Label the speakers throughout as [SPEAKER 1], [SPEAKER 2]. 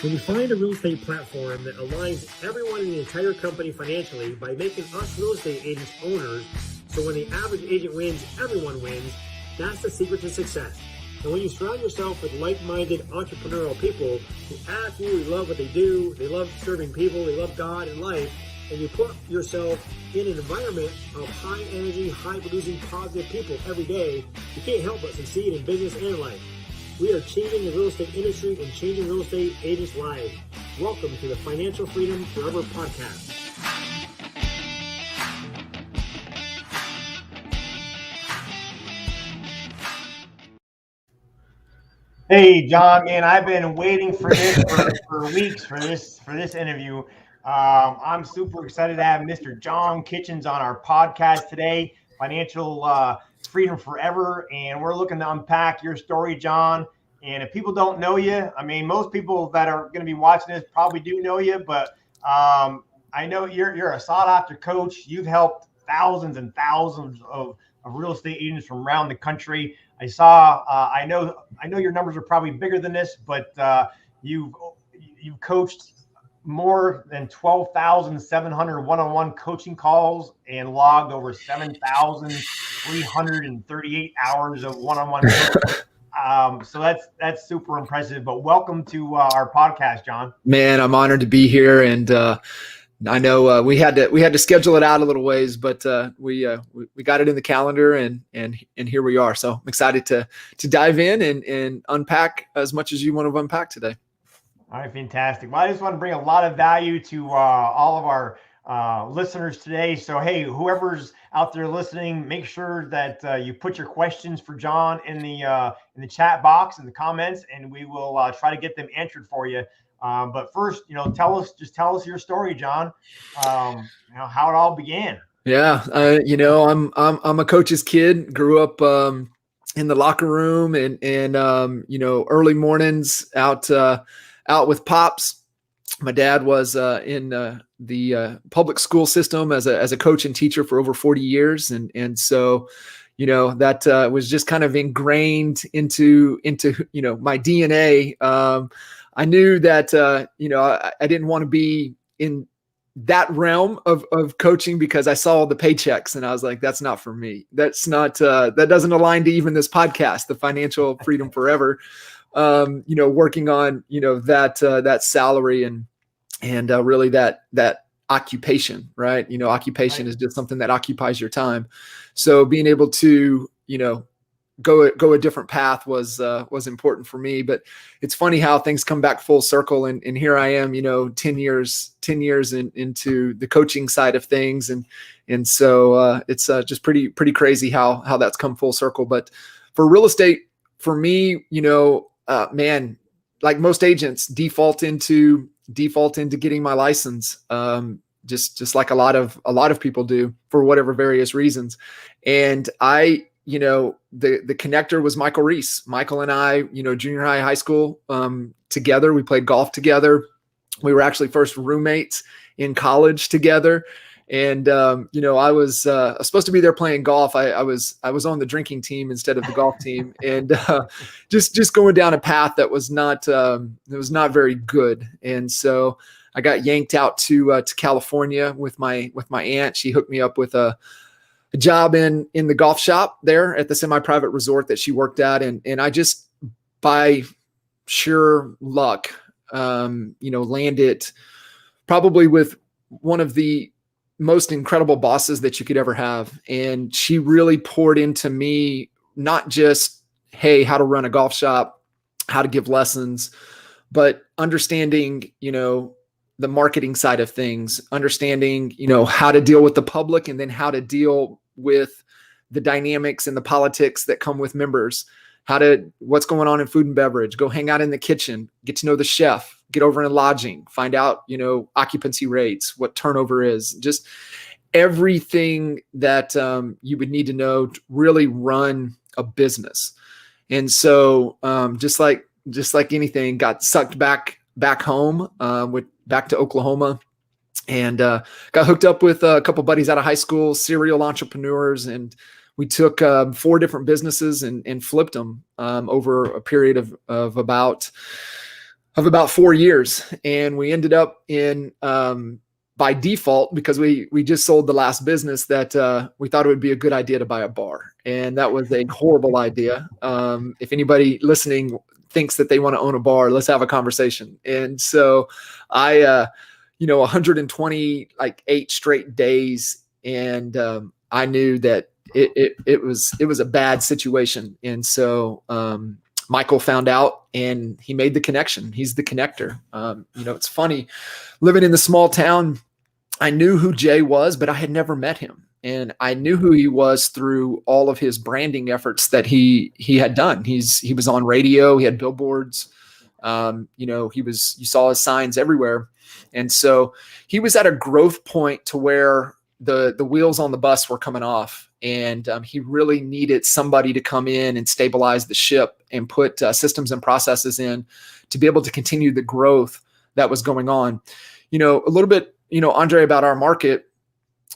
[SPEAKER 1] When you find a real estate platform that aligns everyone in the entire company financially by making us real estate agents owners, so when the average agent wins, everyone wins, that's the secret to success. And when you surround yourself with like-minded entrepreneurial people who absolutely love what they do, they love serving people, they love God and life, and you put yourself in an environment of high energy, high producing, positive people every day, you can't help but succeed in business and life. We are changing the real estate industry and changing real estate agents' lives. Welcome to the Financial Freedom Forever Podcast.
[SPEAKER 2] Hey, John, man, I've been waiting for this for weeks for this interview. I'm super excited to have Mr. John Kitchens on our podcast today, Financial Freedom Forever, and we're looking to unpack your story, John. And if people don't know you, I mean, most people that are going to be watching this probably do know you, but I know you're a sought-after coach. You've helped thousands and thousands of real estate agents from around the country. I know your numbers are probably bigger than this, but you've coached more than 12,700 one-on-one coaching calls and logged over 7,338 hours of one-on-one coaching. So that's super impressive. But welcome to our podcast, John.
[SPEAKER 3] Man, I'm honored to be here, and I know we had to schedule it out a little ways, but we got it in the calendar, and here we are. So I'm excited to dive in and unpack as much as you want to unpack today.
[SPEAKER 2] All right, fantastic. Well, I just want to bring a lot of value to all of our listeners today. So, hey, whoever's out there listening, make sure that you put your questions for John in the chat box in the comments, and we will try to get them answered for you. But first, tell us your story, John. How it all began.
[SPEAKER 3] Yeah, I'm a coach's kid. Grew up in the locker room and early mornings out with pops. My dad was in the public school system as a coach and teacher for over 40 years, and so that was just kind of ingrained into my DNA. I knew that I didn't want to be in that realm of coaching because I saw the paychecks and I was like, that's not for me. That's not that doesn't align to even this podcast, the Financial Freedom Forever. Working on that salary and really that occupation, right? Occupation is just something that occupies your time. So being able to go a different path was important for me. But it's funny how things come back full circle, and here I am, 10 years into the coaching side of things, and so it's just pretty crazy how that's come full circle. But for real estate, for me, man, like most agents, default into getting my license, just like a lot of people do for whatever various reasons. And the connector was Michael Reese. Michael and I, junior high school, together. We played golf together. We were actually first roommates in college together. And, I was supposed to be there playing golf. I was on the drinking team instead of the golf team, and just going down a path that was not very good. And so I got yanked out to California with my aunt. She hooked me up with a job in the golf shop there at the semi-private resort that she worked at. And I just, by sheer luck, landed probably with one of the most incredible bosses that you could ever have. And she really poured into me, not just, hey, how to run a golf shop, how to give lessons, but understanding, the marketing side of things, understanding, how to deal with the public, and then how to deal with the dynamics and the politics that come with members, what's going on in food and beverage, go hang out in the kitchen, get to know the chef, get over in lodging, find out, occupancy rates, what turnover is, just everything that you would need to know to really run a business. And so just like anything, got sucked back home, back to Oklahoma, and got hooked up with a couple buddies out of high school, serial entrepreneurs, and we took 4 different businesses and flipped them over a period of about about 4 years. And we ended up in, by default, because we just sold the last business, that we thought it would be a good idea to buy a bar. And that was a horrible idea. If anybody listening thinks that they want to own a bar, let's have a conversation. And so I, 128 straight days. And I knew that it was a bad situation. And so Michael found out and he made the connection. He's the connector. It's funny, living in the small town, I knew who Jay was, but I had never met him. And I knew who he was through all of his branding efforts that he had done. He was on radio, he had billboards, you saw his signs everywhere. And so he was at a growth point to where the wheels on the bus were coming off, and he really needed somebody to come in and stabilize the ship and put systems and processes in to be able to continue the growth that was going on. A little bit, Andre, about our market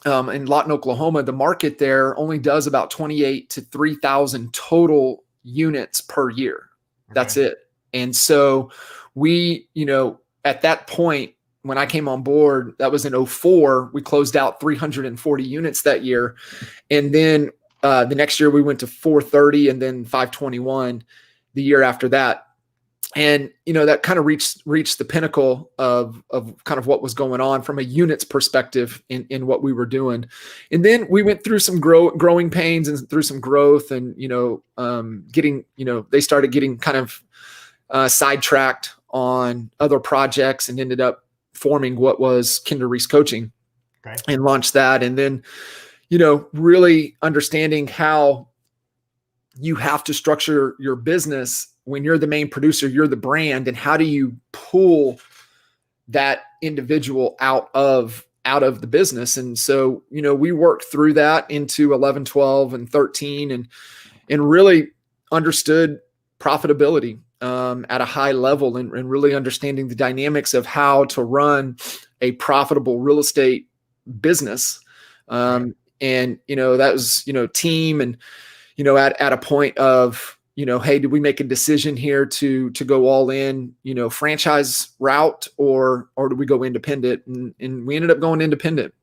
[SPEAKER 3] in Lawton, Oklahoma. The market there only does about 28 to 3,000 total units per year. Okay. That's it. And so we, at that point, when I came on board, that was in 2004, we closed out 340 units that year. And then the next year we went to 430 and then 521 the year after that. And, that kind of reached the pinnacle of kind of what was going on from a units perspective in what we were doing. And then we went through some growing pains and through some growth, and, they started getting kind of sidetracked on other projects and ended up forming what was Kinder Reese Coaching. Okay. And launched that. And then, really understanding how you have to structure your business when you're the main producer, you're the brand, and how do you pull that individual out of the business? And so, we worked through that into 11, 12, and 13 and really understood profitability at a high level, and really understanding the dynamics of how to run a profitable real estate business. And, that was, team, and, at a point of, hey, did we make a decision here to go all in, franchise route, or do we go independent? And we ended up going independent.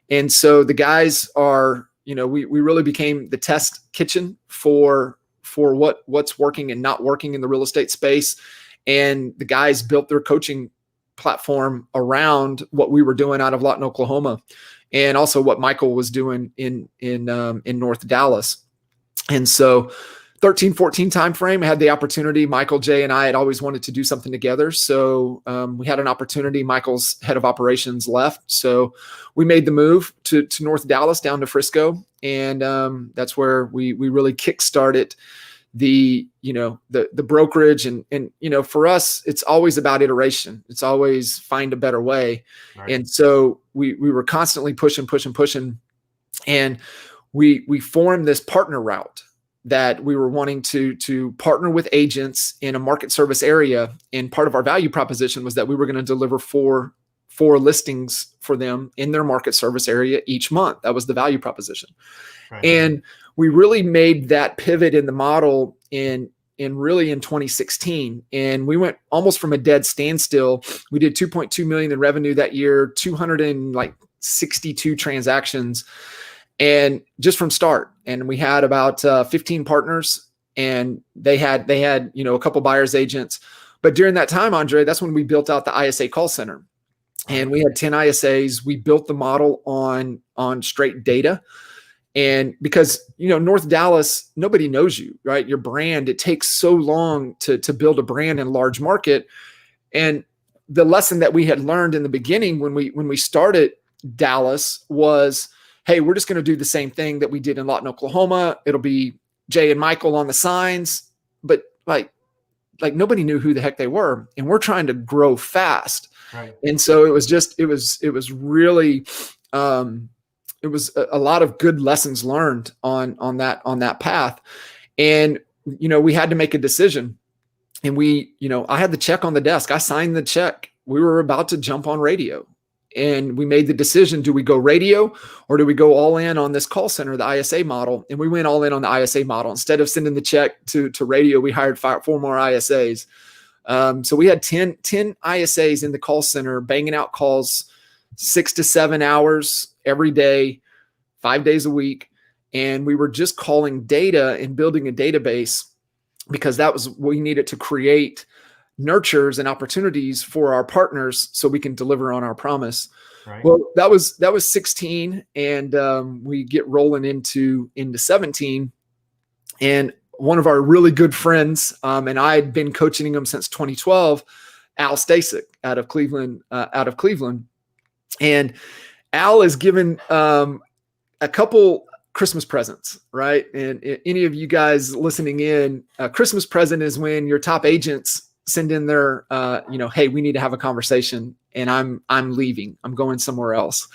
[SPEAKER 3] And so the guys are, we really became the test kitchen for what's working and not working in the real estate space. And the guys built their coaching platform around what we were doing out of Lawton, Oklahoma, and also what Michael was doing in North Dallas. And so 13, 14 timeframe, I had the opportunity. Michael, Jay, and I had always wanted to do something together. So we had an opportunity. Michael's head of operations left. So we made the move to North Dallas, down to Frisco. And that's where we really kickstarted the brokerage. And for us, it's always about iteration. It's always find a better way. Right. And so we were constantly pushing. And we formed this partner route that we were wanting to partner with agents in a market service area. And part of our value proposition was that we were going to deliver four listings for them in their market service area each month. That was the value proposition. Right. And we really made that pivot in the model in 2016. And we went almost from a dead standstill. We did 2.2 million in revenue that year, 262 transactions. And just from start, and we had about 15 partners, and they had a couple buyers agents. But during that time, Andre, that's when we built out the ISA call center, and we had 10 ISAs. We built the model on straight data, and because North Dallas, nobody knows you, right? Your brand, it takes so long to build a brand in a large market. And the lesson that we had learned in the beginning when we started Dallas was, hey, we're just going to do the same thing that we did in Lawton, Oklahoma. It'll be Jay and Michael on the signs, but like nobody knew who the heck they were. And we're trying to grow fast. Right. And so it was really, it was a lot of good lessons learned on that path. And, we had to make a decision, and I had the check on the desk. I signed the check. We were about to jump on radio. And we made the decision, do we go radio or do we go all in on this call center, the ISA model? And we went all in on the ISA model. Instead of sending the check to radio, we hired 4 more ISAs. So we had 10 ISAs in the call center, banging out calls 6 to 7 hours every day, 5 days a week. And we were just calling data and building a database because that was what we needed to create nurtures and opportunities for our partners so we can deliver on our promise.
[SPEAKER 2] Right.
[SPEAKER 3] Well, that was 16, and we get rolling into 17. And one of our really good friends, and I had been coaching him since 2012, Al Stasek out of Cleveland. And Al is given a couple Christmas presents, right? And any of you guys listening in, a Christmas present is when your top agents send in their, hey, we need to have a conversation, and I'm leaving. I'm going somewhere else.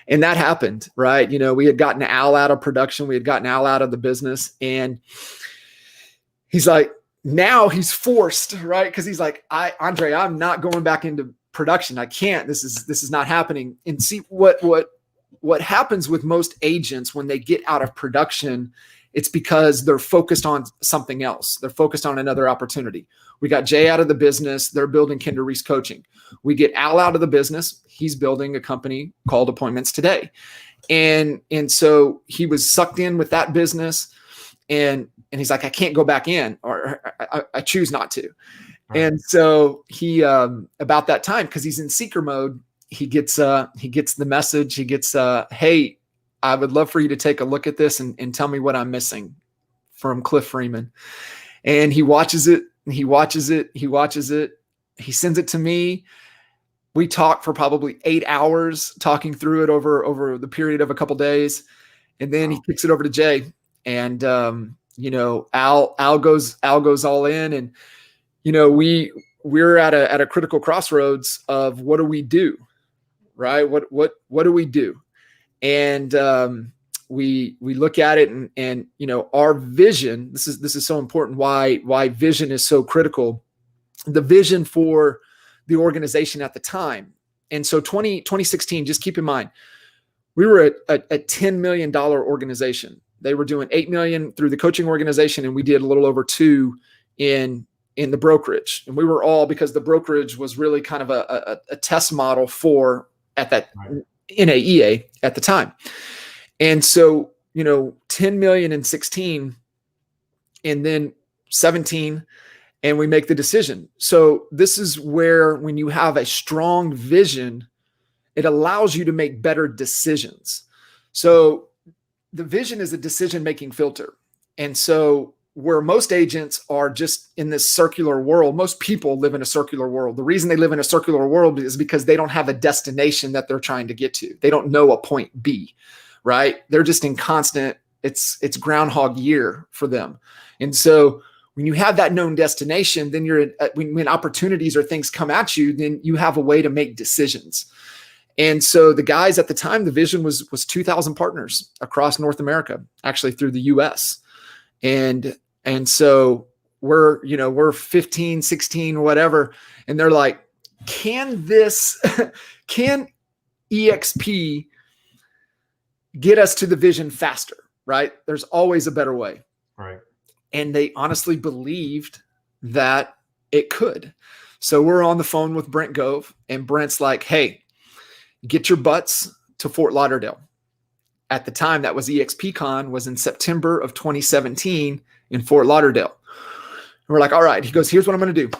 [SPEAKER 3] And that happened, right? We had gotten Al out of production. We had gotten Al out of the business, and he's like, now he's forced, right? Because he's like, Andre, I'm not going back into production. I can't. This is not happening. And see what happens with most agents when they get out of production, it's because they're focused on something else. They're focused on another opportunity. We got Jay out of the business. They're building Kinder Reese Coaching. We get Al out of the business. He's building a company called Appointments Today. And so he was sucked in with that business, and he's like, I can't go back in, or I choose not to. Right. And so he, about that time, because he's in seeker mode, he gets the message. He gets, hey, I would love for you to take a look at this and tell me what I'm missing, from Cliff Freeman. And he watches it. He watches it. He sends it to me. We talk for probably 8 hours, talking through it over the period of a couple days. And then he kicks it over to Jay. And, Al goes all in. And, we're at a critical crossroads of what do we do? Right? What do we do? And we look at it, and our vision. This is so important. Why vision is so critical. The vision for the organization at the time. And so 2016. Just keep in mind, we were a $10 million organization. They were doing $8 million through the coaching organization, and we did a little over $2 million in the brokerage. And we were all, because the brokerage was really kind of a test model for at that NAEA at the time. And so, 10 million in 16, and then 17, and we make the decision. So this is where, when you have a strong vision, it allows you to make better decisions. So the vision is a decision-making filter. And so where most agents are just in this circular world, most people live in a circular world. The reason they live in a circular world is because they don't have a destination that they're trying to get to. They don't know a point B, right? They're just in constant, it's Groundhog Year for them. And so when you have that known destination, then when opportunities or things come at you, then you have a way to make decisions. And so the guys at the time, the vision was 2,000 partners across North America, actually through the US. And so we're 15, 16, whatever. And they're like, can EXP get us to the vision faster? Right? There's always a better way.
[SPEAKER 2] Right.
[SPEAKER 3] And they honestly believed that it could. So we're on the phone with Brent Gove, and Brent's like, hey, get your butts to Fort Lauderdale. At the time, that was EXPCon, was in September of 2017 in Fort Lauderdale. And we're like, all right. He goes, here's what I'm going to do.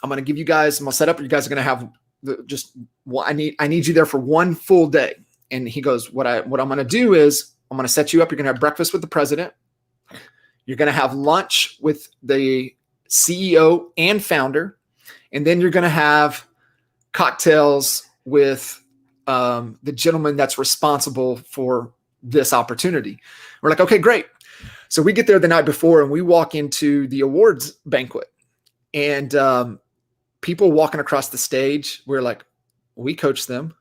[SPEAKER 3] I'm going to give you guys, I'm going to set up. You guys are going to have I need you there for one full day. And he goes, what I'm going to do is I'm going to set you up. You're going to have breakfast with the president. You're going to have lunch with the CEO and founder. And then you're going to have cocktails with the gentleman that's responsible for this opportunity. We're like, okay, great. So we get there the night before, and we walk into the awards banquet, and people walking across the stage. We're like, we coach them.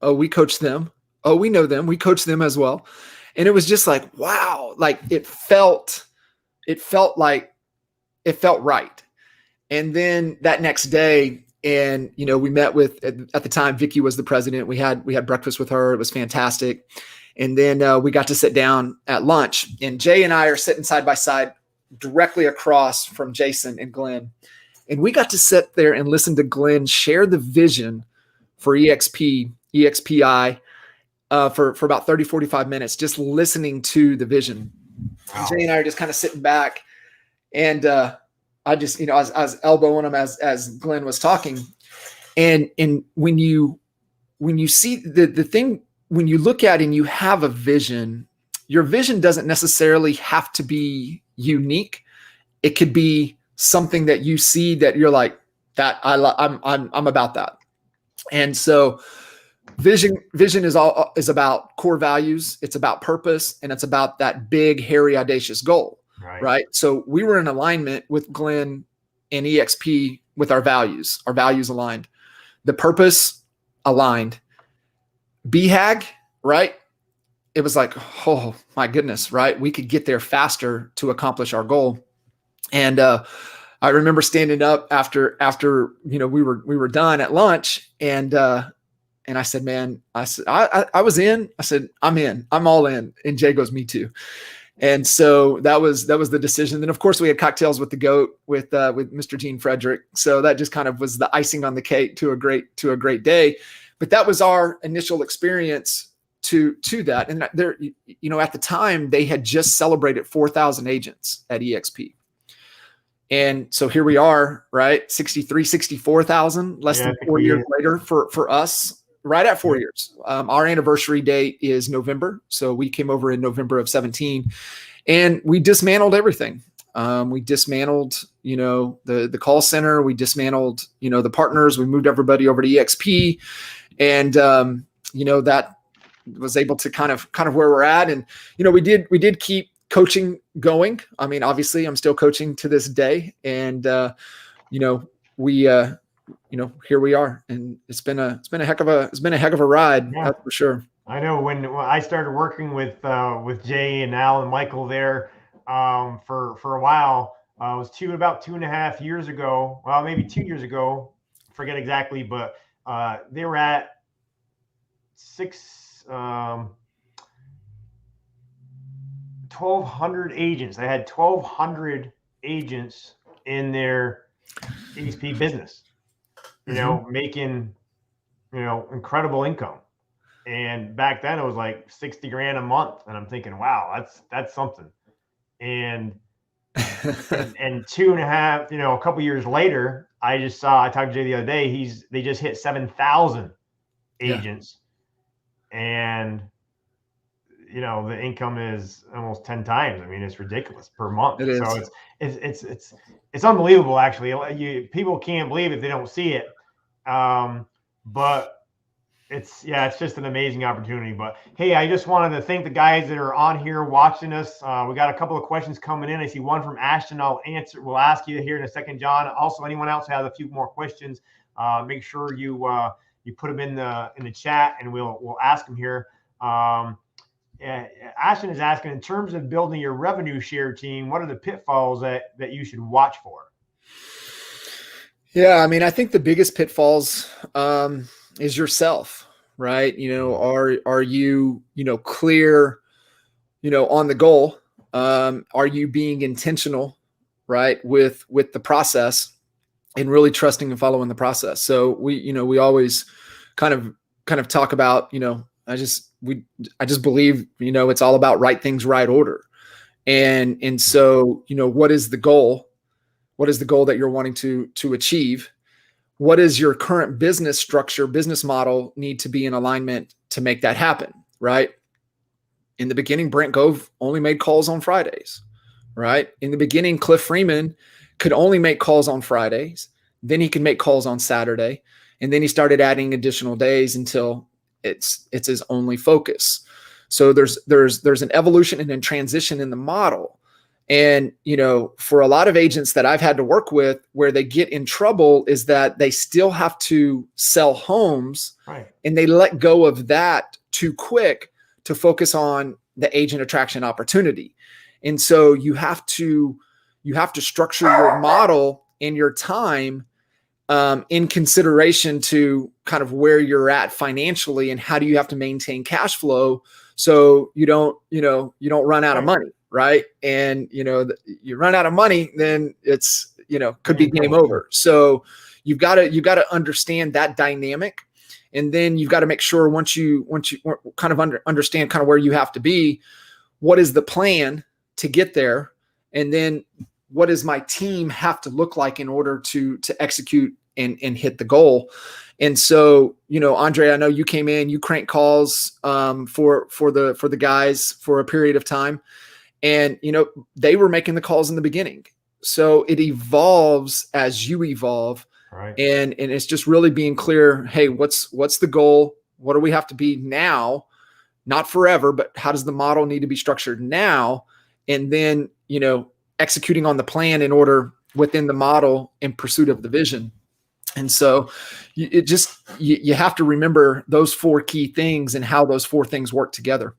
[SPEAKER 3] Oh, we coach them. Oh, we know them. We coach them as well. And it was just like, wow, like it felt right. And then that next day, and, we met with, at the time, Vicky was the president. We had breakfast with her. It was fantastic. And then we got to sit down at lunch, and Jay and I are sitting side by side directly across from Jason and Glenn. And we got to sit there and listen to Glenn share the vision for EXPI for about 30, 45 minutes, just listening to the vision. Wow. Jay and I are just kind of sitting back, and I just, I was elbowing him as Glenn was talking. And when you see the thing, when you look at it and you have a vision, your vision doesn't necessarily have to be unique. It could be something that you see that you're like, that I'm about that. And so vision is about core values. It's about purpose, and it's about that big, hairy, audacious goal. Right. So we were in alignment with Glenn and EXP with our values aligned, the purpose aligned. BHAG, right? It was like, oh my goodness, right? We could get there faster to accomplish our goal. And I remember standing up after we were done at lunch, and I said, man, I was in. I said, I'm in. I'm all in. And Jay goes, me too. And so that was the decision. Then of course we had cocktails with the GOAT with Mr. Gene Frederick. So that just kind of was the icing on the cake to a great day. But that was our initial experience to that. And there, at the time they had just celebrated 4,000 agents at EXP. And so here we are, right? 64,000, less than 4 years later for us. Right at 4 years. Our anniversary date is November. So we came over in November of 17, and we dismantled everything. We dismantled, the call center. We dismantled, the partners. We moved everybody over to EXP, and that was able to kind of where we're at. And we did keep coaching going. I mean, obviously, I'm still coaching to this day, and here we are, and it's been a heck of a ride. Yeah. That's for sure.
[SPEAKER 2] I know when I started working with Jay and Al and Michael there for a while, it was about 2.5 years ago. Well, maybe 2 years ago, forget exactly, but they were at 1,200 agents. They had 1,200 agents in their EXP business. Making, incredible income. And back then it was like 60 grand a month. And I'm thinking, wow, that's something. And 2.5, a couple years later, I talked to Jay the other day, they just hit 7,000 agents. Yeah. And, the income is almost 10 times. I mean, it's ridiculous per month.
[SPEAKER 3] It is.
[SPEAKER 2] So it's unbelievable. Actually, people can't believe it. They don't see it. But it's just an amazing opportunity. But hey, I just wanted to thank the guys that are on here watching us. We got a couple of questions coming in. I see one from Ashton. We'll ask you here in a second, John. Also, anyone else has a few more questions, make sure you put them in the chat, and we'll ask them here. Ashton is asking, in terms of building your revenue share team, what are the pitfalls that you should watch for?
[SPEAKER 3] Yeah, I mean, I think the biggest pitfalls is yourself, right? Are you, clear, on the goal? Are you being intentional, right, with the process, and really trusting and following the process? So we always kind of talk about, I just believe, it's all about right things, right order. And so, what is the goal? What is the goal that you're wanting to achieve? What is your current business structure, business model need to be in alignment to make that happen, right? In the beginning, Brent Gove only made calls on Fridays, right? In the beginning, Cliff Freeman could only make calls on Fridays. Then he could make calls on Saturday. And then he started adding additional days until it's his only focus. So there's an evolution and a transition in the model. And, for a lot of agents that I've had to work with, where they get in trouble is that they still have to sell homes, right, and they let go of that too quick to focus on the agent attraction opportunity. And so you have to structure your model and your time in consideration to kind of where you're at financially, and how do you have to maintain cash flow so you don't run out of money. Right. And, you run out of money, then it's, could be game over. So you've got to understand that dynamic. And then you've got to make sure once you kind of understand kind of where you have to be, what is the plan to get there? And then what does my team have to look like in order to execute and hit the goal? And so, Andre, I know you came in, you crank calls for the guys for a period of time, and they were making the calls in the beginning. So it evolves as you evolve.
[SPEAKER 2] Right.
[SPEAKER 3] And it's just really being clear. Hey, what's the goal? What do we have to be now? Not forever, but how does the model need to be structured now? And then, executing on the plan in order within the model in pursuit of the vision. And so you have to remember those 4 key things and how those 4 things work together.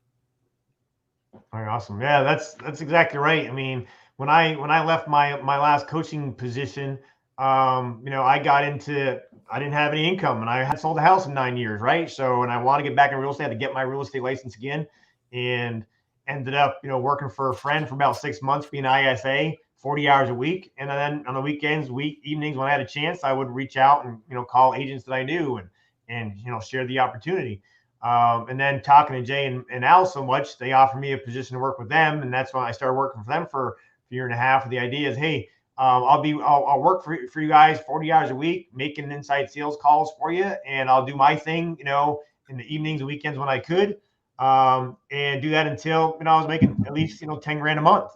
[SPEAKER 2] All right, awesome. Yeah, that's exactly right. I mean, when I left my last coaching position, I didn't have any income, and I had sold a house in 9 years, right? So, and I want to get back in real estate, I had to get my real estate license again, and ended up, working for a friend for about 6 months, being ISA, 40 hours a week. And then on the weekends, evenings, when I had a chance, I would reach out and, call agents that I knew and share the opportunity. And then talking to Jay and Al so much, they offered me a position to work with them. And that's when I started working for them for a year and a half. The idea is, hey, I'll work for you guys 40 hours a week, making inside sales calls for you. And I'll do my thing, in the evenings and weekends when I could, and do that until, I was making at least, 10 grand a month.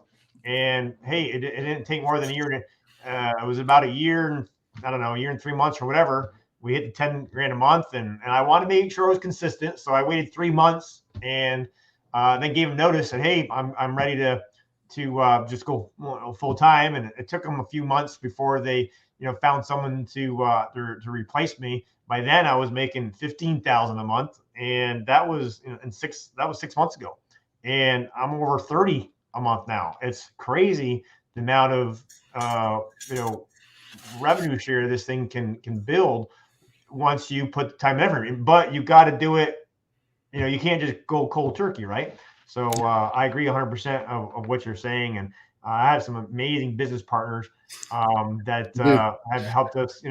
[SPEAKER 2] And hey, it didn't take more than a year it was about a year and a year and 3 months or whatever. We hit the 10 grand a month, and I wanted to make sure it was consistent. So I waited 3 months and then gave them notice that, hey, I'm ready to just go full time. And it took them a few months before they, found someone to replace me. By then I was making $15,000 a month, and that was 6 months ago. And I'm over 30 a month now. It's crazy the amount of, revenue share this thing can build once you put the time and effort in. But you got to do it. You can't just go cold turkey, right? So I agree 100% of what you're saying. And I have some amazing business partners that have helped us,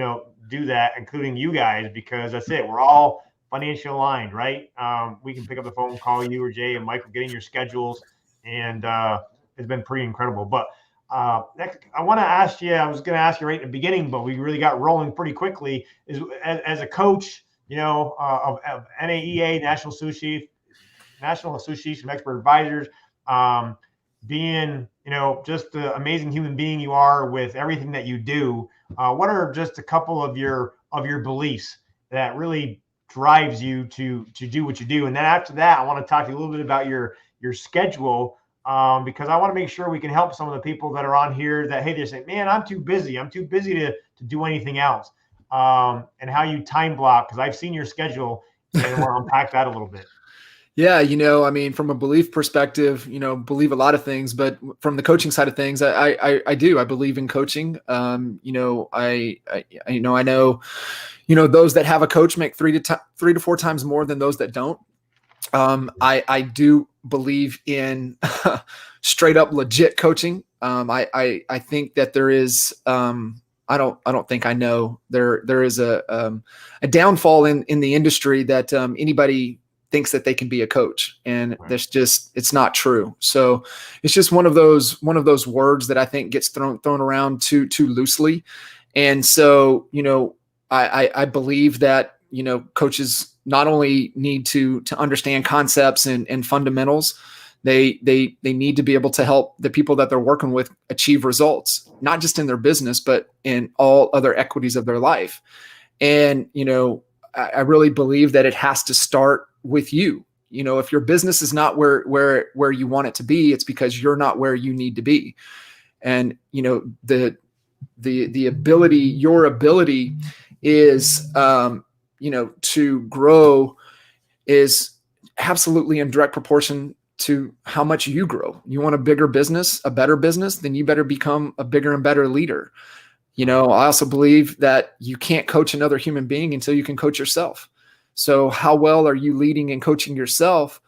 [SPEAKER 2] do that, including you guys, because that's it. We're all financially aligned, right? We can pick up the phone, call you or Jay and Michael, get in your schedules, and it's been pretty incredible. But next, I want to ask you, I was going to ask you right in the beginning, but we really got rolling pretty quickly, is as a coach, of NAEA, National Association of Expert Advisors, being, just the amazing human being you are with everything that you do. What are just a couple of your beliefs that really drives you to do what you do? And then after that, I want to talk to you a little bit about your schedule, because I want to make sure we can help some of the people that are on here that, hey, they're saying, man, I'm too busy to do anything else. And how you time block, because I've seen your schedule and I want to unpack that a little bit.
[SPEAKER 3] Yeah. From a belief perspective, believe a lot of things, but from the coaching side of things, I do. I believe in coaching. I know, those that have a coach make 3 to 4 times more than those that don't. I do believe in straight up legit coaching. I think that there is, I don't think I know there is a downfall in the industry that anybody thinks that they can be a coach, and right. It's not true. So it's just one of those words that I think gets thrown around too loosely. And so, I believe that, coaches not only need to understand concepts and fundamentals, they need to be able to help the people that they're working with achieve results, not just in their business, but in all other equities of their life. And, I really believe that it has to start with you. If your business is not where you want it to be, it's because you're not where you need to be. And, the ability, your ability is, to grow is absolutely in direct proportion to how much you grow. You want a bigger business, a better business, then you better become a bigger and better leader. I also believe that you can't coach another human being until you can coach yourself. So how well are you leading and coaching yourself?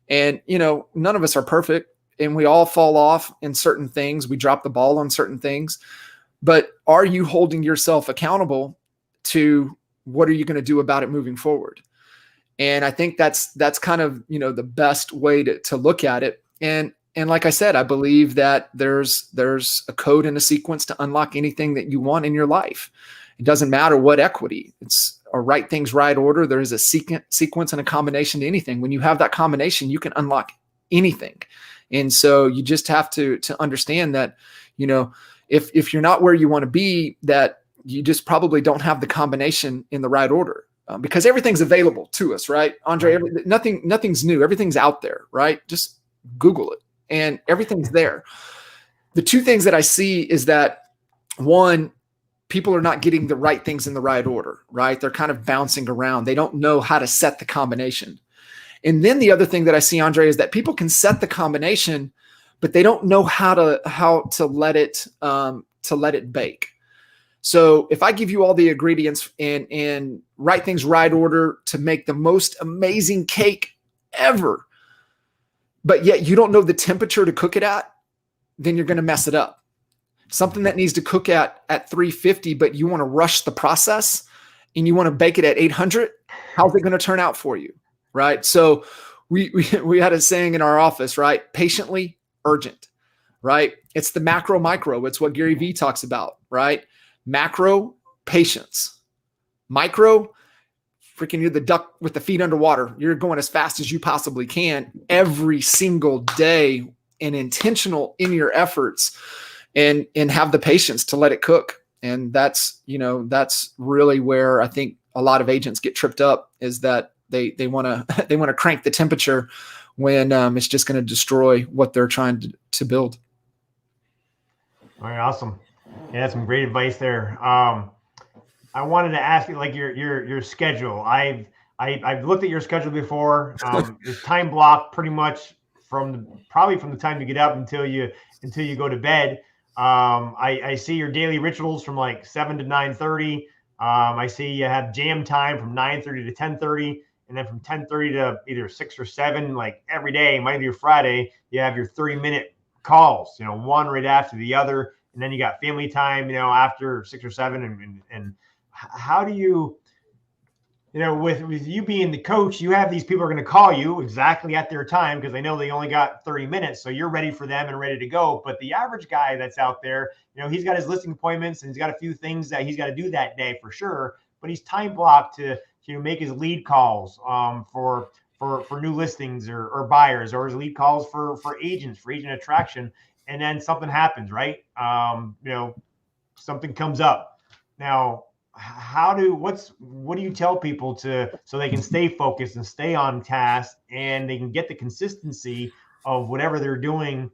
[SPEAKER 3] And, none of us are perfect, and we all fall off in certain things. We drop the ball on certain things, but are you holding yourself accountable to what are you going to do about it moving forward? And I think that's kind of, the best way to look at it. And like I said, I believe that there's a code and a sequence to unlock anything that you want in your life. It doesn't matter what equity. It's a right things, right order. There is a sequence and a combination to anything. When you have that combination, you can unlock anything. And so you just have to understand that, if you're not where you want to be, that you just probably don't have the combination in the right order. Because everything's available to us, right? Andre, nothing's new. Everything's out there, right? Just Google it and everything's there. The two things that I see is that, one, people are not getting the right things in the right order, right? They're kind of bouncing around. They don't know how to set the combination. And then the other thing that I see, Andre, is that people can set the combination, but they don't know how to let it bake. So if I give you all the ingredients and right things, right order to make the most amazing cake ever, but yet you don't know the temperature to cook it at, then you're going to mess it up. Something that needs to cook at 350, but you want to rush the process and you want to bake it at 800, how's it going to turn out for you, right? So we had a saying in our office, right? Patiently urgent, right? It's the macro micro. It's what Gary Vee talks about, right? Macro, patience. Micro, freaking you're the duck with the feet underwater. You're going as fast as you possibly can every single day and intentional in your efforts and have the patience to let it cook. And that's really where I think a lot of agents get tripped up, is that they want to crank the temperature when it's just going to destroy what they're trying to build.
[SPEAKER 2] All right, awesome. Yeah, that's some great advice there. I wanted to ask you, like, your schedule. I've looked at your schedule before. It's time blocked pretty much probably from the time you get up until you go to bed. I see your daily rituals from like 7 to 9:30. I see you have jam time from 9:30 to 10:30, and then from 10:30 to either 6 or 7, like every day, Monday through Friday, you have your 30-minute calls. One right after the other. And then you got family time, after 6 or 7. And how do you, with you being the coach, you have these people are going to call you exactly at their time because they know they only got 30 minutes. So you're ready for them and ready to go. But the average guy that's out there, he's got his listing appointments and he's got a few things that he's got to do that day for sure. But he's time blocked to make his lead calls for new listings or buyers, or his lead calls for agents, for agent attraction. And then something happens, right? Something comes up. Now, what do you tell people so they can stay focused and stay on task, and they can get the consistency of whatever they're doing,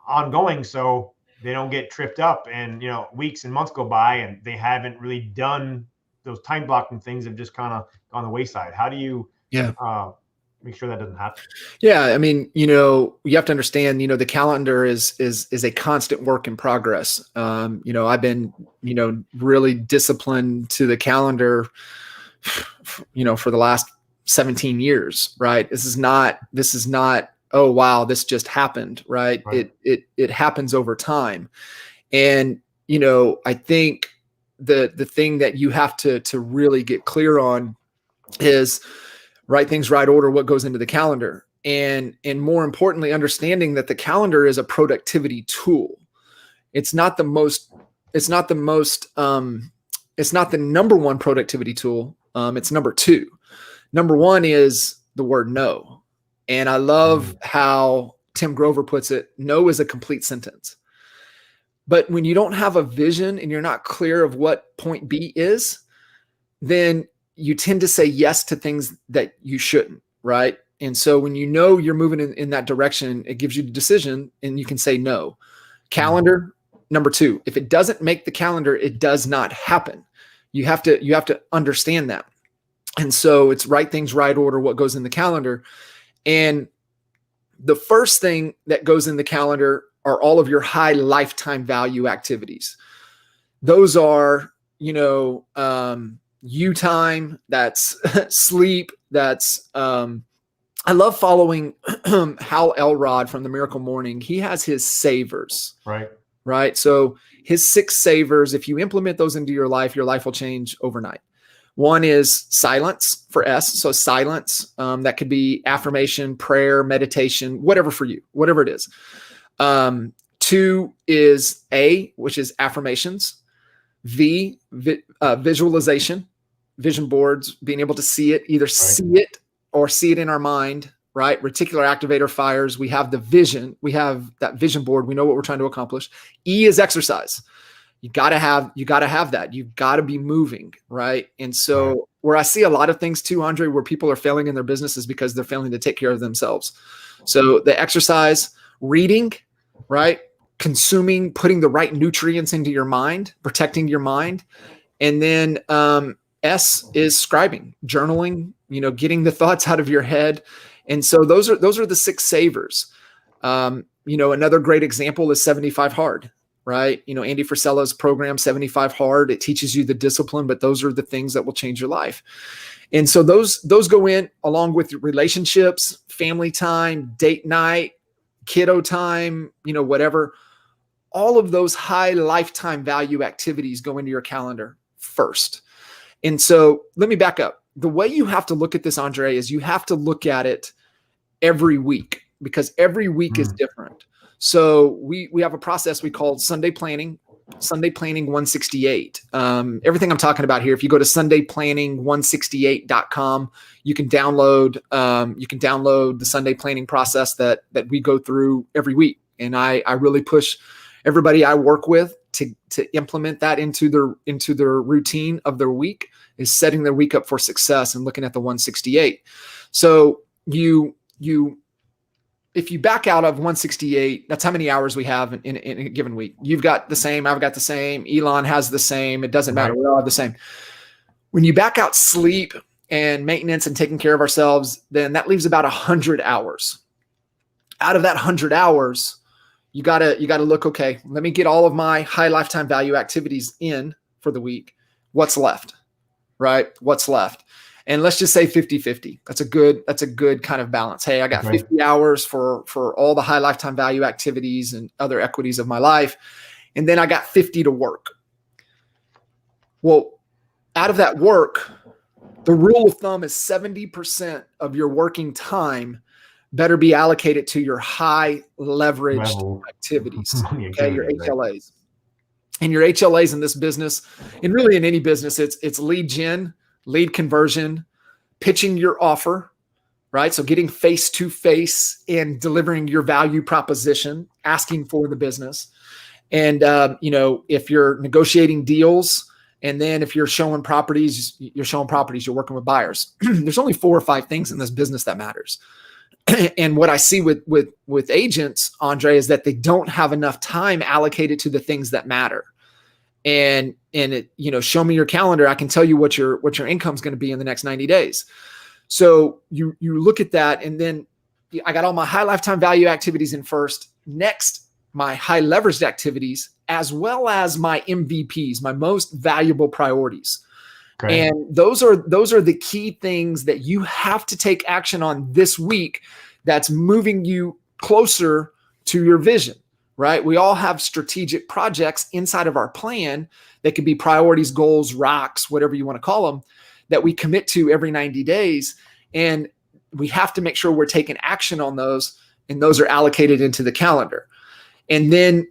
[SPEAKER 2] ongoing, so they don't get tripped up and, weeks and months go by and they haven't really done those time blocking things, have just kind of gone the wayside. How do you, make sure that doesn't happen?
[SPEAKER 3] Yeah. I mean, you have to understand, the calendar is a constant work in progress. I've been, really disciplined to the calendar, for the last 17 years, right? This is not, oh, wow, this just happened, right? It happens over time. And, I think the thing that you have to really get clear on is right things, right order, what goes into the calendar. And more importantly, understanding that the calendar is a productivity tool. It's not the number one productivity tool. It's number two. Number one is the word no. And I love how Tim Grover puts it. No is a complete sentence. But when you don't have a vision and you're not clear of what point B is, then you tend to say yes to things that you shouldn't, right? And so when you're moving in that direction, it gives you the decision and you can say no. Calendar, number two. If it doesn't make the calendar, it does not happen. You have to understand that. And so it's right things, right order, what goes in the calendar. And the first thing that goes in the calendar are all of your high lifetime value activities. Those are, you time, that's sleep, that's I love following Hal Elrod from the Miracle Morning. He has his savers.
[SPEAKER 2] Right.
[SPEAKER 3] right? So his 6 savers, if you implement those into your life will change overnight. One is silence for S. So silence, that could be affirmation, prayer, meditation, whatever for you, whatever it is. 2 is A, which is affirmations. Visualization, vision boards, being able to see it, either see it or see it in our mind, right? Reticular activator fires. We have the vision. We have that vision board. We know what we're trying to accomplish. E is exercise. You gotta have that. You gotta be moving, right? And so where I see a lot of things too, Andre, where people are failing in their business is because they're failing to take care of themselves. So the exercise, reading, right? Consuming, putting the right nutrients into your mind, protecting your mind. And then S is scribing, journaling, getting the thoughts out of your head. And so those are the 6 savers. Another great example is 75 Hard, right? Andy Frisella's program, 75 Hard, it teaches you the discipline, but those are the things that will change your life. And so those go in along with relationships, family time, date night, kiddo time, whatever. All of those high lifetime value activities go into your calendar first. And so let me back up. The way you have to look at this, Andre, is you have to look at it every week, because every week is different. So we have a process we call Sunday Planning 168. Everything I'm talking about here, if you go to sundayplanning168.com, you can download the Sunday planning process that we go through every week. And I really push everybody I work with to implement that into their routine of their week, is setting their week up for success and looking at the 168. So if you back out of 168, that's how many hours we have in a given week. You've got the same, I've got the same, Elon has the same. It doesn't matter. We all have the same. When you back out sleep and maintenance and taking care of ourselves, then that leaves about 100 hours. Out of that 100 hours, you gotta look, okay, let me get all of my high lifetime value activities in for the week. What's left, right? What's left? And let's just say 50-50. That's a good kind of balance. Hey, I got 50 hours for all the high lifetime value activities and other equities of my life. And then I got 50 to work. Well, out of that work, the rule of thumb is 70% of your working time better be allocated to your high leveraged activities. Okay, your HLAs. And your HLAs in this business, and really in any business, it's lead gen, lead conversion, pitching your offer, right? So getting face to face and delivering your value proposition, asking for the business. And, if you're negotiating deals, and then if you're showing properties, you're working with buyers. There's only 4 or 5 things in this business that matters. And what I see with agents, Andre, is that they don't have enough time allocated to the things that matter. And it, show me your calendar. I can tell you what your income is going to be in the next 90 days. So you look at that, and then I got all my high lifetime value activities in first. Next, my high leveraged activities, as well as my MVPs, my most valuable priorities. Okay. And those are the key things that you have to take action on this week. That's moving you closer to your vision. Right? We all have strategic projects inside of our plan that could be priorities, goals, rocks, whatever you want to call them, that we commit to every 90 days. And we have to make sure we're taking action on those, and those are allocated into the calendar. And then,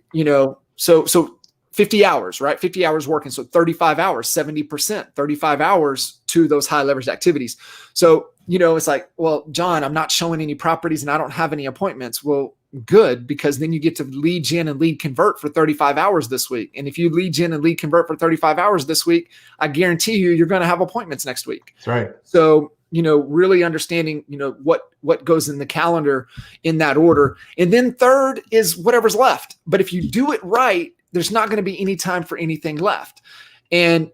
[SPEAKER 3] so 50 hours, right? 50 hours working. So 35 hours, 70%, 35 hours to those high leveraged activities. So, it's like, well, John, I'm not showing any properties and I don't have any appointments. Well, good, because then you get to lead gen and lead convert for 35 hours this week. And if you lead gen and lead convert for 35 hours this week, I guarantee you're going to have appointments next week.
[SPEAKER 2] That's right.
[SPEAKER 3] So, really understanding, what goes in the calendar in that order. And then third is whatever's left. But if you do it right, there's not going to be any time for anything left. And,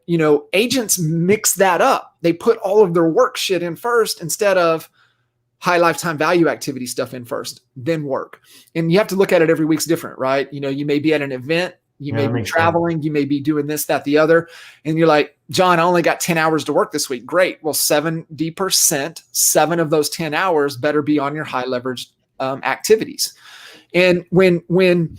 [SPEAKER 3] agents mix that up. They put all of their work shit in first instead of high lifetime value activity stuff in first, then work. And you have to look at it every week's different, right? You may be at an event, you may be traveling, you may be doing this, that, the other. And you're like, John, I only got 10 hours to work this week. Great. Well, 70%, 7 of those 10 hours better be on your high leverage activities. And when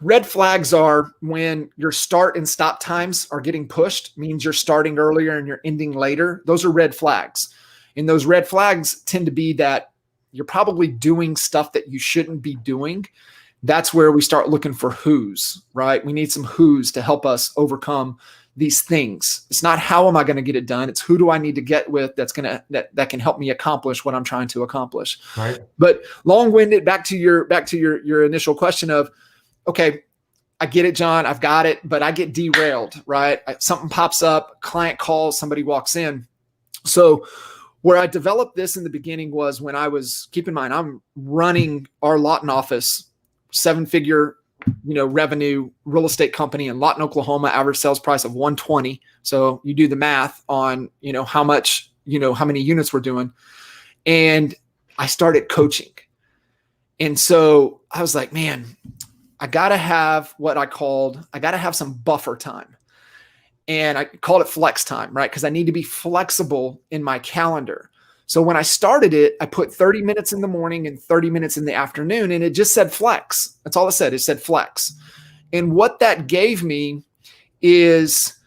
[SPEAKER 3] Red flags are when your start and stop times are getting pushed, means you're starting earlier and you're ending later. Those are red flags. And those red flags tend to be that you're probably doing stuff that you shouldn't be doing. That's where we start looking for who's, right? We need some who's to help us overcome these things. It's not how am I going to get it done? It's who do I need to get with that can help me accomplish what I'm trying to accomplish.
[SPEAKER 2] Right.
[SPEAKER 3] But long-winded, back to your initial question of, okay, I get it, John, I've got it, but I get derailed, right? Something pops up, client calls, somebody walks in. So where I developed this in the beginning was when I was, keep in mind, I'm running our LaFountain office, 7-figure, revenue real estate company in Lawton, Oklahoma, average sales price of 120. So you do the math on, how much, how many units we're doing. And I started coaching. And so I was like, man, I got to have some buffer time. And I called it flex time, right? Because I need to be flexible in my calendar. So when I started it, I put 30 minutes in the morning and 30 minutes in the afternoon, and it just said flex. That's all it said. It said flex. And what that gave me is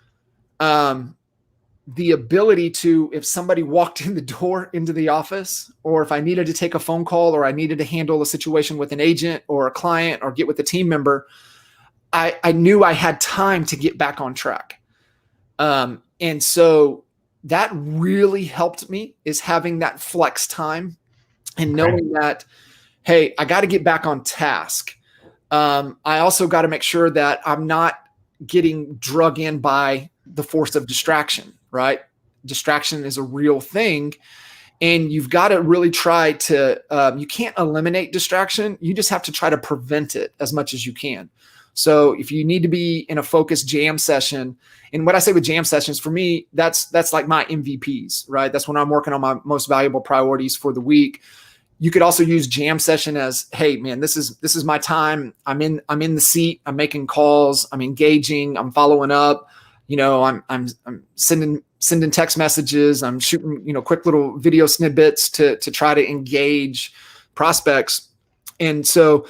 [SPEAKER 3] the ability to, if somebody walked in the door into the office, or if I needed to take a phone call, or I needed to handle a situation with an agent or a client or get with a team member, I knew I had time to get back on track. And so that really helped me, is having that flex time and knowing that, hey, I got to get back on task. I also got to make sure that I'm not getting drug in by the force of distraction, right? Distraction is a real thing. And you've got to really try to, you can't eliminate distraction. You just have to try to prevent it as much as you can. So if you need to be in a focused jam session, and what I say with jam sessions, for me, that's like my MVPs, right? That's when I'm working on my most valuable priorities for the week. You could also use jam session as, hey man, this is my time. I'm in the seat. I'm making calls. I'm engaging. I'm following up. I'm sending text messages. I'm shooting, quick little video snippets to try to engage prospects. And so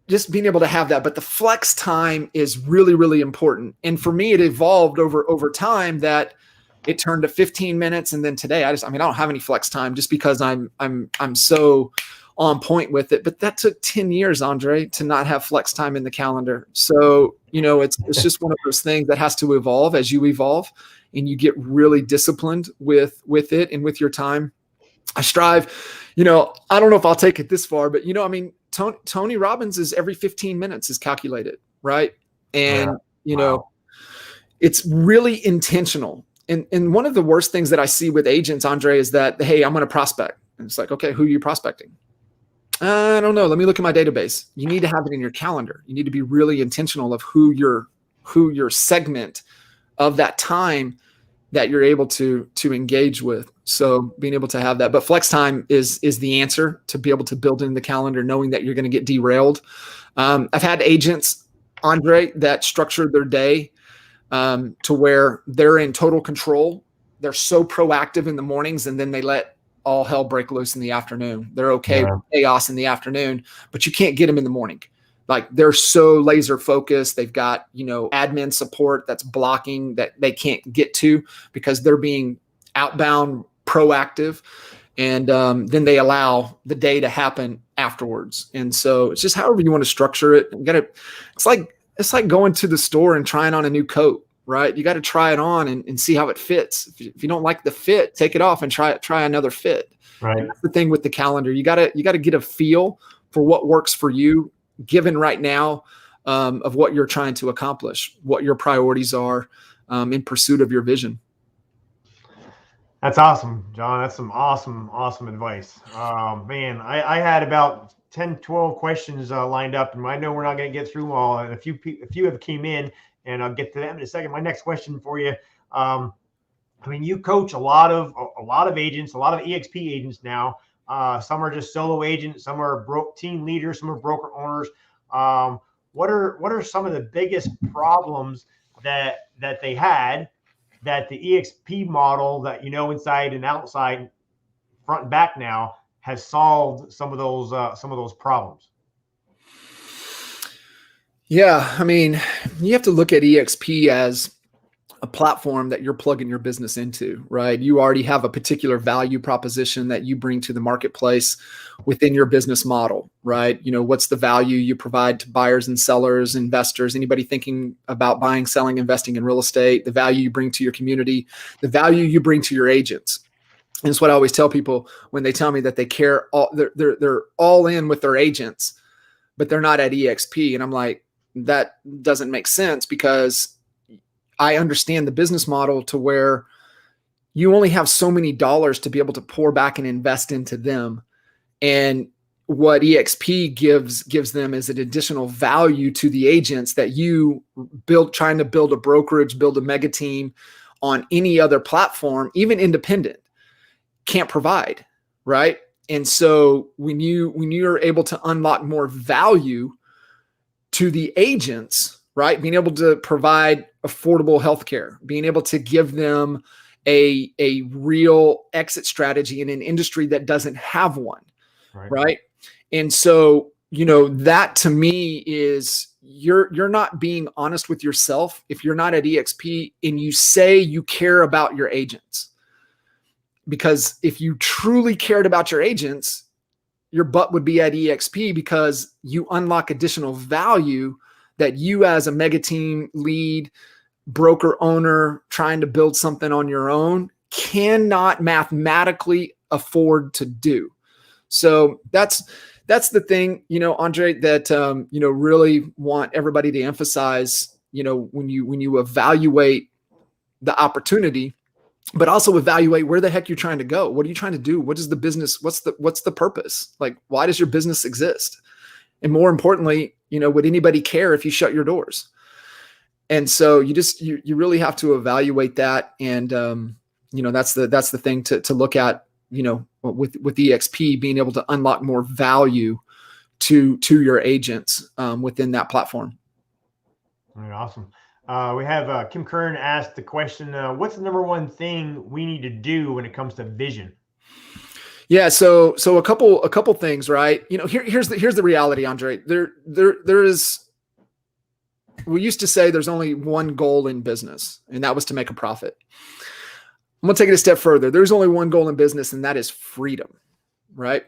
[SPEAKER 3] just being able to have that, but the flex time is really, really important. And for me, it evolved over time that it turned to 15 minutes. And then today I don't have any flex time just because I'm so on point with it. But that took 10 years, Andre, to not have flex time in the calendar. So, it's just one of those things that has to evolve as you evolve and you get really disciplined with it and with your time. I strive, I don't know if I'll take it this far, but Tony Robbins is every 15 minutes is calculated, right? And, it's really intentional. And one of the worst things that I see with agents, Andre, is that, hey, I'm going to prospect. And it's like, okay, who are you prospecting? I don't know. Let me look at my database. You need to have it in your calendar. You need to be really intentional of who your segment of that time that you're able to engage with. So being able to have that, but flex time is the answer to be able to build in the calendar, knowing that you're going to get derailed. I've had agents, Andre, that structured their day to where they're in total control. They're so proactive in the mornings, and then they let all hell break loose in the afternoon. They're okay with chaos in the afternoon, but you can't get them in the morning. Like they're so laser focused. They've got, admin support that's blocking that they can't get to because they're being outbound proactive. And then they allow the day to happen afterwards. And so it's just however you want to structure it. It's like going to the store and trying on a new coat, right? You got to try it on and see how it fits. If you don't like the fit, take it off and try another fit.
[SPEAKER 2] Right.
[SPEAKER 3] And that's the thing with the calendar. You got to get a feel for what works for you, given right now, of what you're trying to accomplish, what your priorities are in pursuit of your vision.
[SPEAKER 2] That's awesome, John. That's some awesome advice. Man, I had about 10, 12 questions lined up, and I know we're not going to get through them all. And a few have came in, and I'll get to them in a second. My next question for you, you coach a lot of agents, a lot of EXP agents now. Some are just solo agents, some are team leaders, some are broker owners. What are some of the biggest problems that they had that the EXP model that inside and outside, front and back now, has solved some of those problems?
[SPEAKER 3] Yeah. I mean, you have to look at EXP as a platform that you're plugging your business into, right? You already have a particular value proposition that you bring to the marketplace within your business model, right? What's the value you provide to buyers and sellers, investors, anybody thinking about buying, selling, investing in real estate, the value you bring to your community, the value you bring to your agents. And it's what I always tell people when they tell me that they care, they're all in with their agents, but they're not at EXP. And I'm like, that doesn't make sense, because I understand the business model to where you only have so many dollars to be able to pour back and invest into them. And what EXP gives them is an additional value to the agents that you trying to build a brokerage, build a mega team on any other platform, even independent, can't provide, right? And so when you're able to unlock more value to the agents, right? Being able to provide affordable healthcare, being able to give them a real exit strategy in an industry that doesn't have one, right? And so, that to me is you're not being honest with yourself if you're not at EXP and you say you care about your agents. Because if you truly cared about your agents, your butt would be at EXP, because you unlock additional value that you as a mega team lead, broker owner, trying to build something on your own, cannot mathematically afford to do. So that's the thing, Andre, that, really want everybody to emphasize, when you evaluate the opportunity, but also evaluate where the heck you're trying to go. What are you trying to do? What is the business? What's the purpose? Like, why does your business exist? And more importantly, would anybody care if you shut your doors? And so you really have to evaluate that. And, that's the thing to look at, with EXP being able to unlock more value to your agents, within that platform.
[SPEAKER 2] All right, awesome. We have Kim Kern asked the question, what's the number one thing we need to do when it comes to vision?
[SPEAKER 3] Yeah. So a couple things, right? Here's the reality, Andre. There is, we used to say there's only one goal in business, and that was to make a profit. I'm going to take it a step further. There's only one goal in business, and that is freedom, right?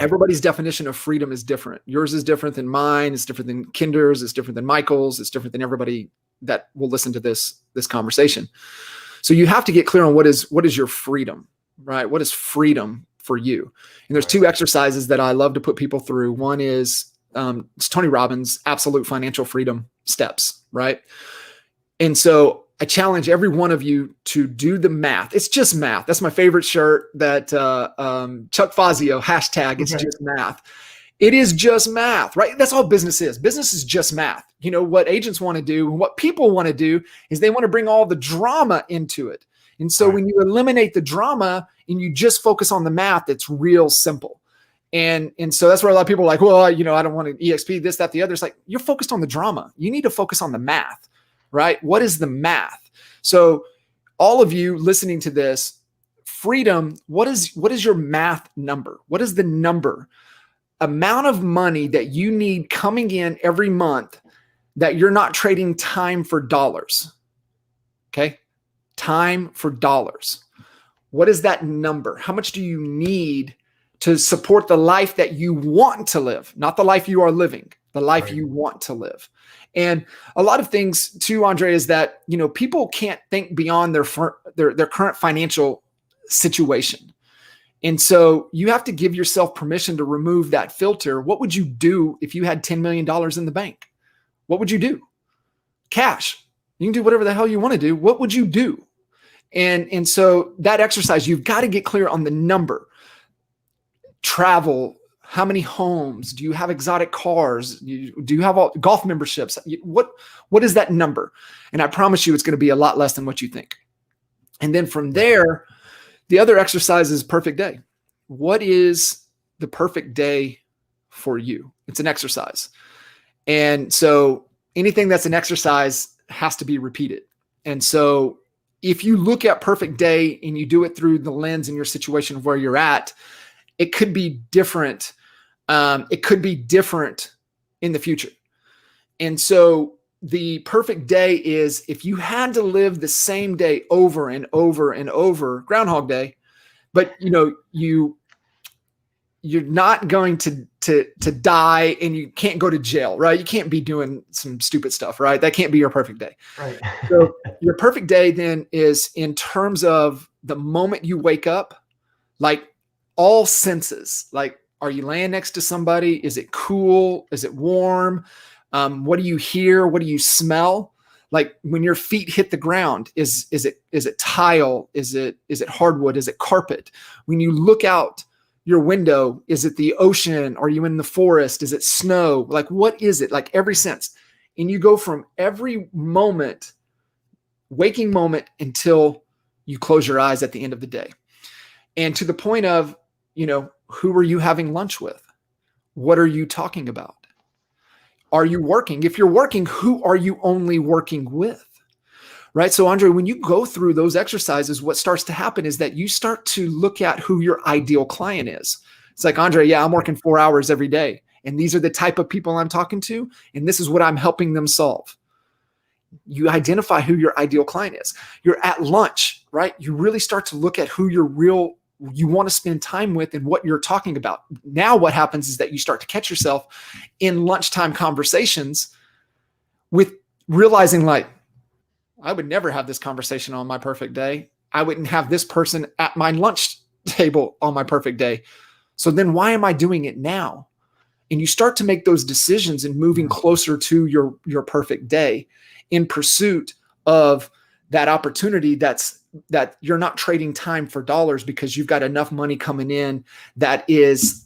[SPEAKER 3] Everybody's definition of freedom is different. Yours is different than mine. It's different than Kinder's. It's different than Michael's. It's different than everybody that will listen to this conversation. So you have to get clear on what is your freedom, right? What is freedom for you? And there's two exercises that I love to put people through. One is it's Tony Robbins' absolute financial freedom steps, right? And so I challenge every one of you to do the math. It's just math. That's my favorite shirt that Chuck Fazio, hashtag, it's just math. It is just math, right? That's all business is. Business is just math. What agents want to do, what people want to do is they want to bring all the drama into it. And so when you eliminate the drama and you just focus on the math, it's real simple. And so that's where a lot of people are like, well, I don't want an EXP, this, that, the other. It's like, you're focused on the drama. You need to focus on the math, right? What is the math? So all of you listening to this, freedom, what is your math number? What is the number? Amount of money that you need coming in every month that you're not trading time for dollars. Okay? Time for dollars. What is that number? How much do you need to support the life that you want to live? Not the life you are living, the life you want to live. And a lot of things too, Andre, is that, people can't think beyond their current financial situation. And so you have to give yourself permission to remove that filter. What would you do if you had $10 million in the bank? What would you do? Cash. You can do whatever the hell you want to do. What would you do? And so that exercise, you've got to get clear on the number. Travel. How many homes? Do you have exotic cars? Do you have all golf memberships? What is that number? And I promise you, it's going to be a lot less than what you think. And then from there, the other exercise is perfect day. What is the perfect day for you? It's an exercise. And so anything that's an exercise has to be repeated. And so if you look at perfect day and you do it through the lens in your situation of where you're at, it could be different. It could be different in the future. And so the perfect day is if you had to live the same day over and over and over, Groundhog Day, but you're not going to die and you can't go to jail, right? You can't be doing some stupid stuff, right? That can't be your perfect day.
[SPEAKER 2] Right.
[SPEAKER 3] So your perfect day then is in terms of the moment you wake up, like all senses, like, are you laying next to somebody? Is it cool? Is it warm? What do you hear? What do you smell? Like when your feet hit the ground, is it tile? Is it hardwood? Is it carpet? When you look out your window, is it the ocean? Are you in the forest? Is it snow? Like, what is it? Like every sense. And you go from every moment, waking moment, until you close your eyes at the end of the day. And to the point of, who are you having lunch with? What are you talking about? Are you working? If you're working, who are you only working with? Right? So Andre, when you go through those exercises, what starts to happen is that you start to look at who your ideal client is. It's like, Andre, yeah, I'm working 4 hours every day, and these are the type of people I'm talking to, and this is what I'm helping them solve. You identify who your ideal client is. You're at lunch, right? You really start to look at who you want to spend time with and what you're talking about. Now what happens is that you start to catch yourself in lunchtime conversations with realizing, like, I would never have this conversation on my perfect day. I wouldn't have this person at my lunch table on my perfect day. So then why am I doing it now? And you start to make those decisions and moving closer to your perfect day in pursuit of that opportunity that you're not trading time for dollars, because you've got enough money coming in that is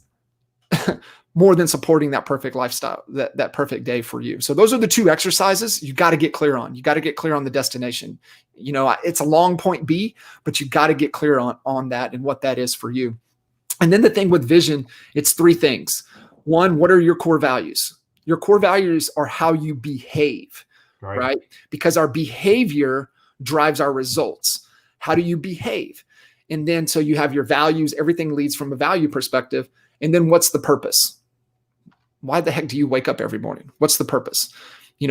[SPEAKER 3] more than supporting that perfect lifestyle, that perfect day for you. So those are the two exercises you got to get clear on. You got to get clear on the destination. It's a long point B, but you got to get clear on that and what that is for you. And then the thing with vision, it's three things. One, what are your core values? Your core values are how you behave, right? Because our behavior drives our results. How do you behave? And then, so you have your values, everything leads from a value perspective. And then what's the purpose? Why the heck do you wake up every morning? What's the purpose?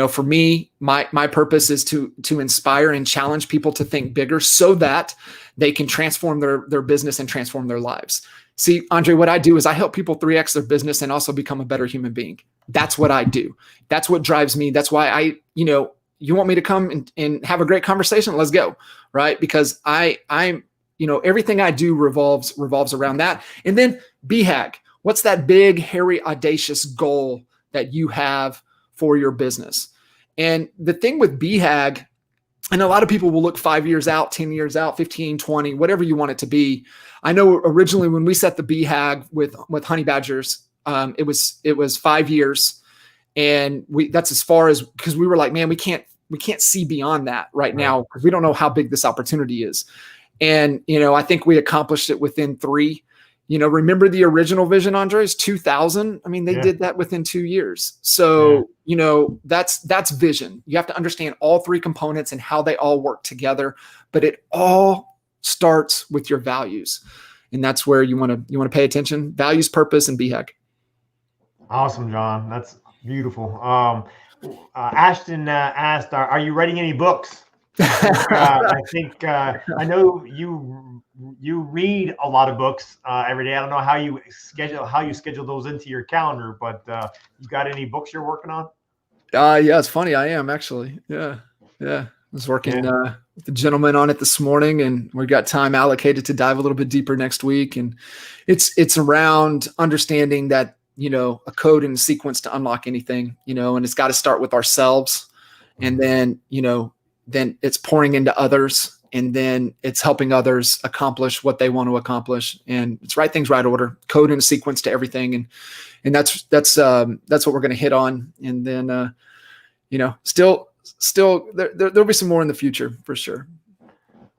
[SPEAKER 3] For me, my purpose is to inspire and challenge people to think bigger so that they can transform their business and transform their lives. See, Andre, what I do is I help people 3X their business and also become a better human being. That's what I do. That's what drives me. That's why you want me to come and have a great conversation? Let's go. Right. Because I'm everything I do revolves around that. And then BHAG, what's that big, hairy, audacious goal that you have for your business? And the thing with BHAG, and a lot of people will look 5 years out, 10 years out, 15, 20, whatever you want it to be. I know originally when we set the BHAG with Honey Badgers, it was 5 years. And that's as far as, because we were like, man, we can't see beyond that right now, because we don't know how big this opportunity is. And, I think we accomplished it within 3. Remember the original vision, Andres, 2000. I mean, they did that within 2 years. So, that's vision. You have to understand all 3 components and how they all work together, but it all starts with your values. And that's where you want to pay attention: values, purpose, and BHAG.
[SPEAKER 2] Awesome, John. That's beautiful. Ashton asked, are you writing any books? I think I know you read a lot of books every day. I don't know how you schedule those into your calendar, but you got any books you're working on?
[SPEAKER 3] Yeah, it's funny. I am actually. Yeah. I was working with a gentleman on it this morning, and we got time allocated to dive a little bit deeper next week. And it's around understanding that, a code and a sequence to unlock anything, and it's got to start with ourselves. And then, then it's pouring into others, and then it's helping others accomplish what they want to accomplish. And it's right things, right order, code and a sequence to everything. And that's what we're going to hit on. And then, still there'll be some more in the future for sure.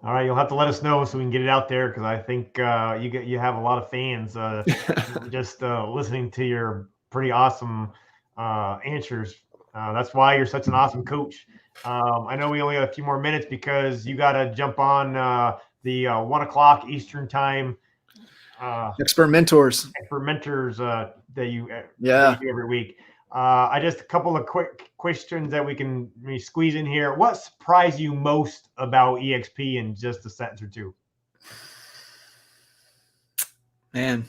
[SPEAKER 2] All right, you'll have to let us know so we can get it out there, because I think you have a lot of fans just listening to your pretty awesome answers. That's why you're such an awesome coach. I know we only have a few more minutes because you got to jump on the 1:00 Eastern time.
[SPEAKER 3] Expert mentors
[SPEAKER 2] that you do every week. I just a couple of quick questions that we can squeeze in here. What surprised you most about EXP in just a sentence or two?
[SPEAKER 3] Man,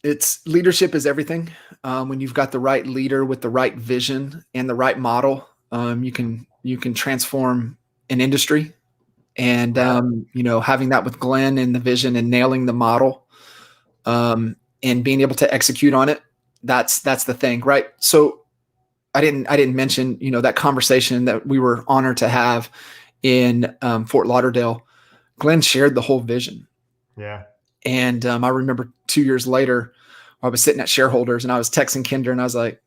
[SPEAKER 3] it's leadership is everything. When you've got the right leader with the right vision and the right model, you can transform an industry. And having that with Glenn and the vision and nailing the model, and being able to execute on it, that's the thing, right? So I didn't mention that conversation that we were honored to have in Fort Lauderdale. Glenn shared the whole vision.
[SPEAKER 2] Yeah.
[SPEAKER 3] And I remember 2 years later, I was sitting at shareholders and I was texting Kinder and I said,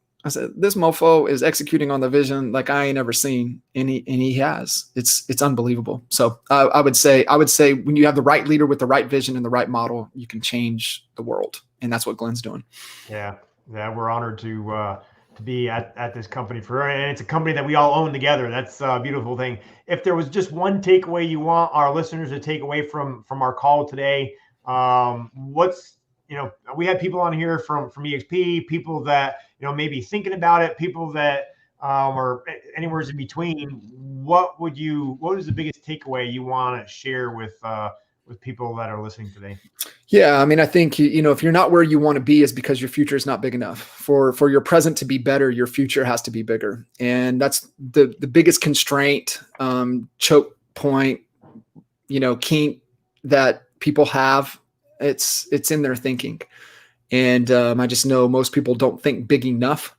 [SPEAKER 3] this mofo is executing on the vision like I ain't ever seen. And he has. It's unbelievable. So I would say when you have the right leader with the right vision and the right model, you can change the world. And that's what Glenn's doing.
[SPEAKER 2] Yeah. We're honored to be at this company and it's a company that we all own together. That's a beautiful thing. If there was just one takeaway you want our listeners to take away from our call today, we had people on here from EXP, people that, maybe thinking about it, people that are anywhere in between. What is the biggest takeaway you want to share with people that are listening today?
[SPEAKER 3] Yeah. I mean, I think, if you're not where you want to be, is because your future is not big enough. For your present to be better, your future has to be bigger. And that's the biggest constraint, choke point, kink that people have. It's in their thinking. And I just know most people don't think big enough.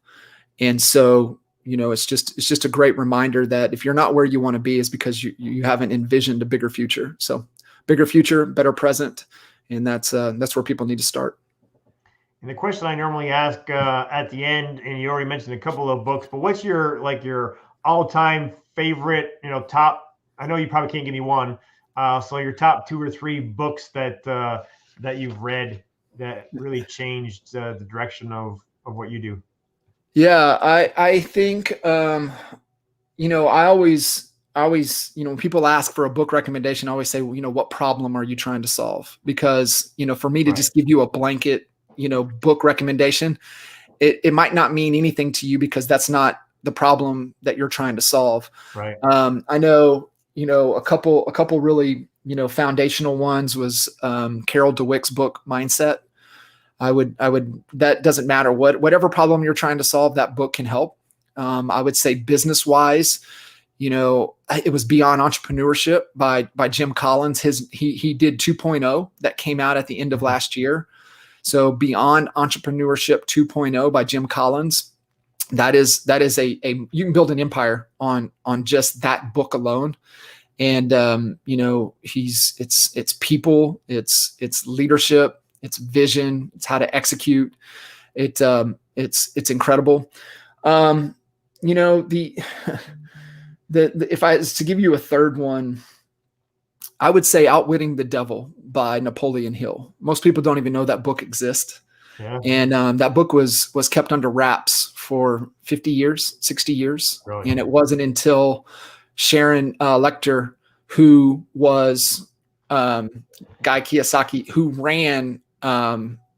[SPEAKER 3] And so, it's just a great reminder that if you're not where you want to be, is because you haven't envisioned a bigger future. So bigger future, better present. And that's where people need to start.
[SPEAKER 2] And the question I normally ask at the end, and you already mentioned a couple of books, but what's your all-time favorite, top, I know you probably can't give me one. So your top 2 or 3 books that you've read that really changed the direction of what you do.
[SPEAKER 3] Yeah, I think, I always, when people ask for a book recommendation, I always say, what problem are you trying to solve? Because, for me to just give you a blanket, book recommendation, it might not mean anything to you because that's not the problem that you're trying to solve.
[SPEAKER 2] Right.
[SPEAKER 3] I know, a couple really, foundational ones was Carol Dweck's book, Mindset. I would, that doesn't matter whatever problem you're trying to solve, that book can help. I would say business wise, it was Beyond Entrepreneurship by Jim Collins. He did 2.0 that came out at the end of last year. So Beyond Entrepreneurship 2.0 by Jim Collins. That is a you can build an empire on just that book alone. And it's people, it's leadership, it's vision, it's how to execute. It's incredible. If I was to give you a third one, I would say Outwitting the Devil by Napoleon Hill. Most people don't even know that book exists.
[SPEAKER 2] Yeah.
[SPEAKER 3] And that book was kept under wraps for 50 years, 60 years.
[SPEAKER 2] Really?
[SPEAKER 3] And it wasn't until Sharon Lecter, who was Guy Kiyosaki, who ran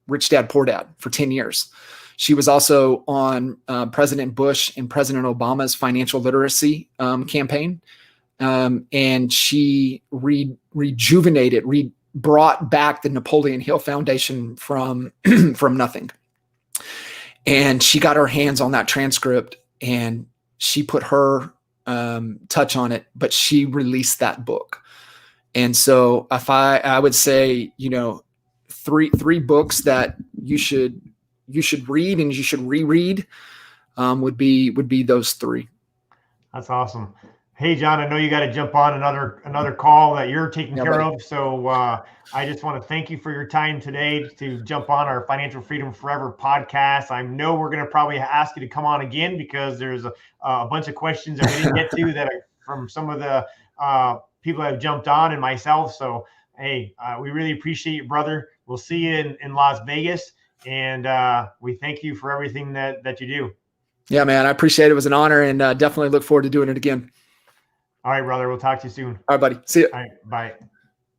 [SPEAKER 3] Rich Dad, Poor Dad for 10 years. She was also on President Bush and President Obama's financial literacy campaign. And she brought back the Napoleon Hill Foundation from nothing. And she got her hands on that transcript and she put her touch on it, but she released that book. And so if I would say, three books that you should read and you should reread would be those 3.
[SPEAKER 2] That's awesome. Hey, John, I know you got to jump on another call that you're taking care of. So I just want to thank you for your time today to jump on our Financial Freedom Forever podcast. I know we're going to probably ask you to come on again because there's a bunch of questions that we didn't get to that are from some of the people that have jumped on and myself. So, hey, we really appreciate you, brother. We'll see you in Las Vegas. And we thank you for everything that you do.
[SPEAKER 3] Yeah, man, I appreciate it. It was an honor and definitely look forward to doing it again.
[SPEAKER 2] All right, brother. We'll talk to you soon.
[SPEAKER 3] All right, buddy. See you.
[SPEAKER 2] All right. Bye.